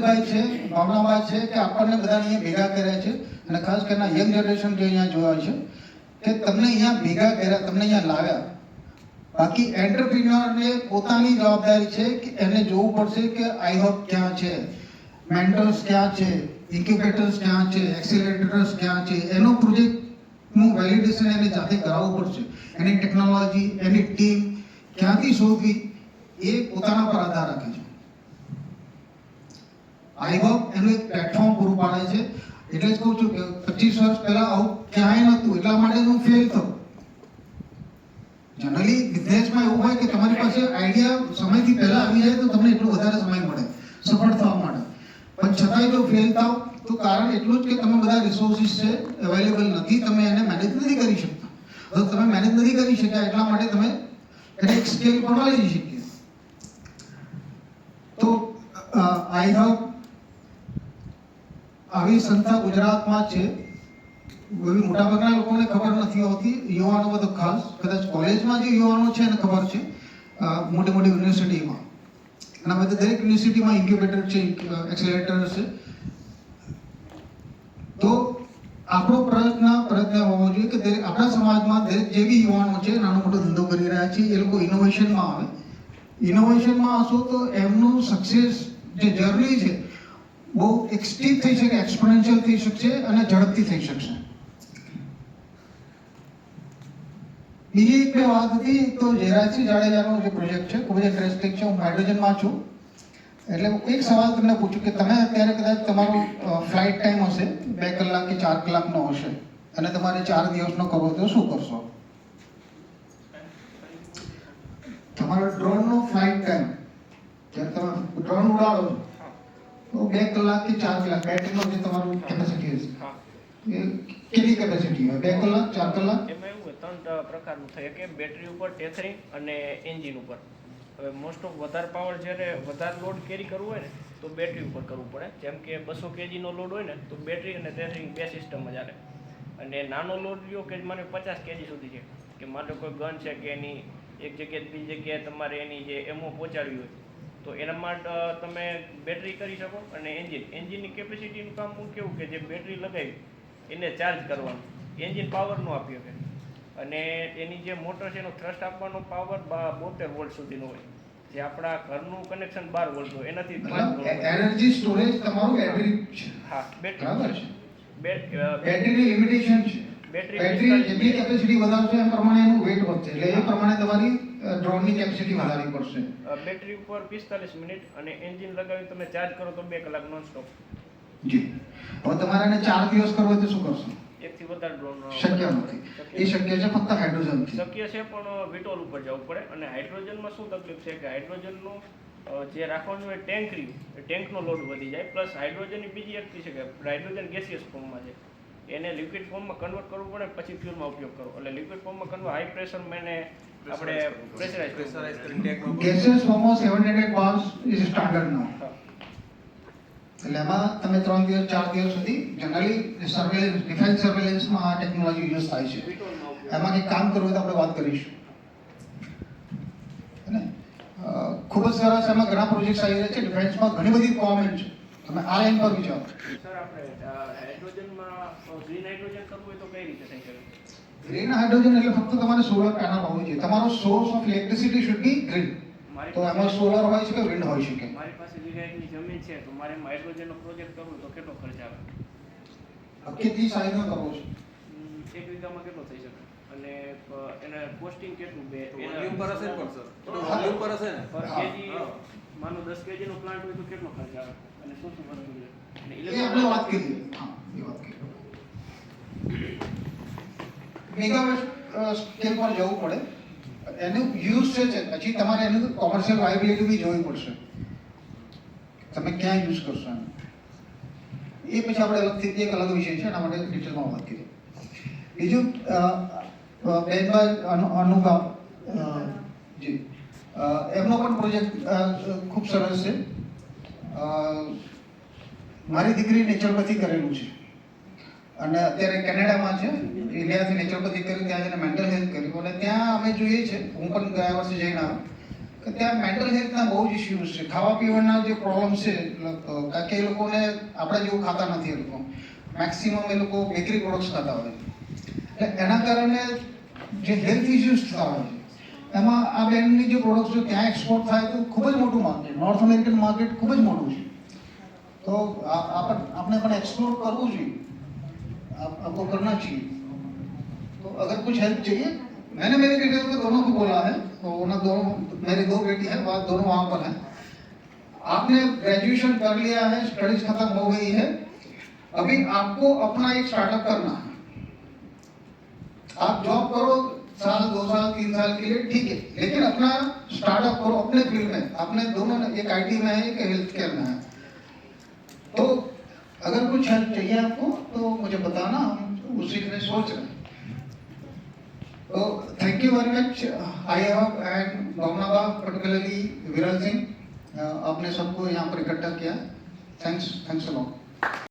ભાઈ છે, ભાવનાભાઈ છે કે આપણને બધાને અહીંયા ભેગા કર્યા છે અને ખાસ કરીને યંગ જનરેશન જે અહીંયા જોવા છે કે તમને અહીંયા ભેગા કર્યા, તમને અહીંયા લાવ્યા. બાકી એન્ટરપ્રિન્યોરને પોતાની જવાબદારી છે કે એને જોવું પડશે કે આઈ હબ ક્યાં છે, મેન્ટર્સ ક્યાં છે, ઇન્ક્યુબેટર્સ ક્યાં છે, એક્સિલરેટર્સ ક્યાં છે, એનો પ્રોજેક્ટનું વેલિડેશન એને જાતે કરાવવું પડશે. એની ટેકનોલોજી, એની ટીમ ક્યાંથી શોધવી એ પોતાના પર આધાર રાખે છે. આઈબોબ એનું એક પ્લેટફોર્મ પૂરું પાડે છે. એટલે જ કહું છું કે 25 વર્ષ પહેલા આવું ક્યાંય નહોતું, એટલા માટે હું ફેલ થયો. જનરલી બિઝનેસમાં એવું હોય કે તમારી પાસે આઈડિયા સમયથી પહેલા આવી જાય તો તમને એટલો વધારે સમય મળે સફળ થવા માટે. પણ છતાંય જો ફેલ થાવ તો કારણ એટલું જ કે તમે બધા રિસોર્સિસ છે અવેલેબલ નથી, તમે એને મેનેજ નથી કરી શકતા. તો તમે મેનેજ નથી કરી શક્યા એટલા માટે તમે એને એક સ્કેલ પર લઈ શકીએ. તો આઈ હબ આવી સંસ્થા ગુજરાતમાં છે. મોટાભાગના લોકોને ખબર નથી હોતી, યુવાનો બધો ખાસ કદાચ કોલેજમાં જે યુવાનો છે એને ખબર છે, મોટી મોટી યુનિવર્સિટીમાં. અને હવે દરેક યુનિવર્સિટીમાં ઇન્ક્યુબેટર છે, એક્સેલરેટર છે. તો આપણો પ્રયત્ન હોવો જોઈએ કે દરેક આપણા સમાજમાં દરેક જે બી યુવાનો છે નાનો મોટો ધંધો કરી રહ્યા છે એ લોકો ઇનોવેશનમાં આવે. ઇનોવેશનમાં આવશો તો એમનું સક્સેસ જે જર્ની છે બહુ એક સ્ટીપ થઈ શકે, એક્સપોનેન્શિયલ થઈ શકશે અને ઝડપથી થઈ શકશે. બીજી એક બે વાત હતી તો ઝેરાસિંહ જાડેજાનો જે પ્રોજેક્ટ છે ખૂબ જ ઇન્ટરેસ્ટિંગ છે. હું હાઇડ્રોજનમાં છું એટલે એક સવાલ તમને પૂછું કે તમે અત્યારે કદાચ તમારો ફ્લાઇટ ટાઈમ હશે 2 કલાક કે 4 કલાકનો હશે અને તમારે 4 દિવસનો કરવો તો શું કરશો? તમારો ડ્રોનનો ફ્લાઇટ ટાઈમ જ્યારે તમે ડ્રોન ઉડાડો છો તો 2 કલાક કે 4 કલાક બેટરીનો જે તમારું કેપેસિટી હશે એ કેટલી કેપેસિટી હોય? 2 કલાક, 4 કલાક? એમાં એવું હોય 3 પ્રકારનું થાય કે બેટરી ઉપર, ટેથરિંગ અને એન્જિન ઉપર. હવે મોસ્ટ ઓફ વધારે પાવર જ્યારે વધારે લોડ કેરી કરવું હોય ને તો બેટરી ઉપર કરવું પડે. જેમ કે 200 kgનો લોડ હોય ને તો બેટરી અને ટેથરિંગ બે સિસ્ટમમાં ચાલે. અને નાનો લોડ લ્યો કે માને 50 kg સુધી છે કે માનો કોઈ ગન છે કે એની એક જગ્યાએ બીજી જગ્યાએ તમારે એની જે એમઓ પહોંચાડવી હોય તો એના માટે તમે બેટરી કરી શકો. અને એન્જિનની કેપેસિટીનું કામ કેવું કે જે બેટરી લગાવી એને ચાર્જ કરવાનું, એન્જિન પાવર નો આપી શકે. અને એની જે મોટર છે એનો થ્રસ્ટ આપવાનો પાવર 72 વોલ્ટ સુધીનો હોય, જે આપણા ઘરનું કનેક્શન 12 વોલ્ટ હોય એનાથી એનર્જી સ્ટોરેજ તમારું બેટરી છે. હા, બેટરી બરાબર છે. બેટરીની લિમિટેશન છે. બેટરી જેટલી કેપેસિટી વધારશે એમ પ્રમાણે એનું વેટ વધશે, એટલે એ પ્રમાણે તમારી ડ્રોનની કેપેસિટી વધારવી પડશે. બેટરી ઉપર 45 મિનિટ અને એન્જિન લગાવી તમે ચાર્જ કરો તો 2 કલાક નોન સ્ટોપ. જી. હવે તમારે એને 4 દિવસ કરવો હોય તો શું કરશો? એકથી વધારે ડ્રોન શક્ય નથી. એ શક્ય છે ફક્ત હાઇડ્રોજનથી. શક્ય છે પણ વિટોલ ઉપર જવું પડે. અને હાઇડ્રોજનમાં શું તકલીફ છે કે હાઇડ્રોજનનું જે રાખવાનું હોય ટેન્ક રહ્યું, ટેન્કનો લોડ વધી જાય. પ્લસ હાઇડ્રોજનની બીજી એક છે કે હાઇડ્રોજન ગેસિયસ ફોર્મમાં છે, એને લિક્વિડ ફોર્મમાં કન્વર્ટ કરવું પડે પછી ફ્યુલમાં ઉપયોગ કરવો. એટલે લિક્વિડ ફોર્મમાં કન્વર્ટ હાઈ પ્રેશરમાં એને આપણે પ્રેશરાઇઝ કરીને ગેસિયસ ફોર્મમાં 700 bars ઇઝ સ્ટાન્ડર્ડ નાઉ. એટલે એમાં તમે 3 દિવસ 4 દિવસ સુધી જનરલી સર્વેલન્સ, ડિફેન્સ સર્વેલન્સમાં આ ટેકનોલોજી યુઝ થાય છે. એમાં કંઈક કામ કરવું તો આપણે વાત કરીશું. ખૂબ જ સરસ એમાં ઘણા પ્રોજેક્ટ્સ આવી રહ્યા છે. ડિફેન્સમાં ઘણી બધી રિક્વાયરમેન્ટ છે. તમે આ લાઈન પર વિચારો. સર આપણે હાઇડ્રોજનમાં ગ્રીન હાઇડ્રોજન કરવું હોય તો કઈ રીતે થઈ શકે? ગ્રીન હાઇડ્રોજન એટલે ફક્ત તમારે સોલર પેનલ હોવું જોઈએ. તમારો source of electricity should be green. તો એમાં સોલર હોય છે કે વિન્ડ હોય છે કે? મારી પાસે વીઘાની જમીન છે તો મારે એમાં હાઇડ્રોજનનો પ્રોજેક્ટ કરવું તો કેટલો ખર્ચ આવે? કેટલી સાઈઝનો કરવો છે? 1 વીઘામાં કેટલો થઈ શકે? અને એને કોસ્ટિંગ કેટલું? વોલ્યુમ પર હશે પણ સર, વોલ્યુમ પર હશે ને. પર કેજી માનો 10 kg નો પ્લાન્ટ હોય તો કેટલો ખર્ચ આવે અને શું શું વસ્તુ છે અને એ આપણે વાત કરીએ. હા, એ વાત કરીએ. મેગાવેટ સ્કેલ પર જવું પડે. એનું યુઝ છે પછી તમારે એનું કોમર્શિયલ વાયબિલિટી બી જોવી પડશે. તમે ક્યાં યુઝ કરશો એને એ પછી આપણે અલગથી એક અલગ વિષય છે, એના માટે ડિટેલમાં વાત કરીએ. બીજું બેનભાઈ અનુભવ જી, એમનો પણ પ્રોજેક્ટ ખૂબ સરસ છે. મારી દીકરી નેચરોપેથી કરેલું છે અને અત્યારે કેનેડામાં છે. ઇન્ડિયાથી નેચરોપેથી કરી ત્યાં જઈને મેન્ટલ હેલ્થ કર્યું અને ત્યાં અમે જોઈએ છે, હું પણ ગયા વર્ષે જઈને આવ્યો કે ત્યાં મેન્ટલ હેલ્થના બહુ જ ઇસ્યુઝ છે, ખાવા પીવાના જે પ્રોબ્લેમ છે, કારણ કે એ લોકોને આપણે જેવું ખાતા નથી. એ લોકો મેક્સિમમ એ લોકો બેકરી પ્રોડક્ટ્સ ખાતા હોય છે, એટલે એના કારણે જે હેલ્થ ઇસ્યુઝ થતા હોય છે. એમાં આ બેન્ડની જે પ્રોડક્ટ્સ છે ત્યાં એક્સપોર્ટ થાય તો ખૂબ જ મોટું માર્કેટ, નોર્થ અમેરિકન માર્કેટ ખૂબ જ મોટું છે. तो आपने अपन एक्सप्लोर करવું જોઈએ, आपको करना चाहिए. तो अगर कुछ हेल्प चाहिए, मैंने मेरे डिटेल में दोनों को बोला है, तो उन्हें दोनों, मेरी 2 बेटी है, वह दोनों वहाँ पर हैं. आपने ग्रेजुएशन कर लिया है, स्टडीज खत्म हो गई है, अभी आपको अपना एक स्टार्टअप करना है. आप जॉब करो साल 2 साल 3 साल के लिए ठीक है, लेकिन अपना स्टार्टअप करो अपने फील्ड में. आपने दोनों, एक IT में है, एक हेल्थ केयर में है. तो अगर कुछ हेल्प चाहिए आपको तो मुझे बताना, हम उसी के लिए सोच रहे हैं. तो thank you very much. I have and Bhavnaba, particularly Viral Singh, आपने सबको यहाँ पर इकट्ठा किया. Thanks a lot.